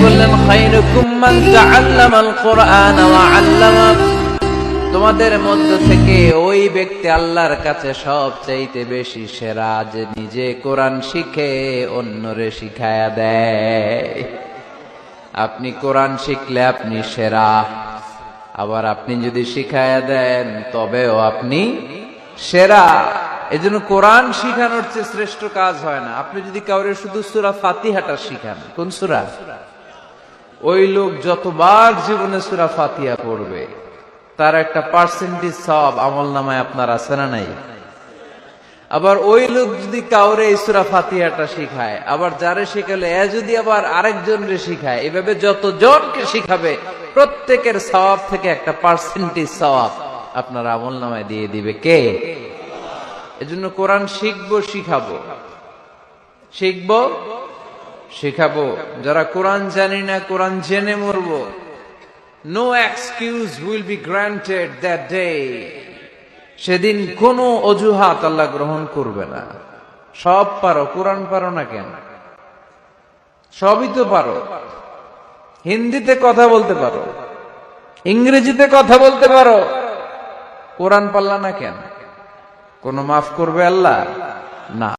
বললেন খায়রুকুম মান তাআল্লামাল কুরআন ওয়া আল্লামা, তোমাদের মধ্য থেকে ওই ব্যক্তি আল্লাহর কাছে সবচাইতে বেশি সেরা যে নিজে কোরআন শিখে অন্যরে শিখায়া দেয়। আপনি কোরআন শিখলে আপনি সেরা, আবার আপনি যদি শিখায়া দেন তবেও আপনি সেরা। এজন্য কোরআন শিখানোর চেয়ে শ্রেষ্ঠ কাজ হয় না। আপনি যদি কাউরে শুধু সূরা ফাতিহাটা শিখান, কোন সূরা, ওই লোক যতবার জীবনে সূরা ফাতিহা পড়বে তার একটা পার্সেন্টেজ সওয়াব আমলনামায় আপনার আছে না নাই? আবার ওই লোক যদি কাউরে এই সূরা ফাতিহাটা শিখায়, আবার যারে শিখালে এ যদি আবার আরেকজনরে শিখায়, এভাবে যতজনকে শিখাবে প্রত্যেকের সওয়াব থেকে একটা পার্সেন্টেজ সওয়াব আপনার আমলনামায় দিয়ে দিবে কে? এজন্য কোরআন শিখবো, শিখাবো, শিখবো, শিখাবো। যারা কোরআন জানি না, কোরআন জেনে মরবো। No excuse will be granted that day. সেদিন কোনো অজুহাত আল্লাহ গ্রহণ করবে না। সব পারো, কোরআন পারো না কেন? সবই তো পারো। হিন্দিতে কথা বলতে পারো, ইংরেজিতে কথা বলতে পারো, কোরআন পারলা না কেন? কোনো মাফ করবে আল্লাহ? না।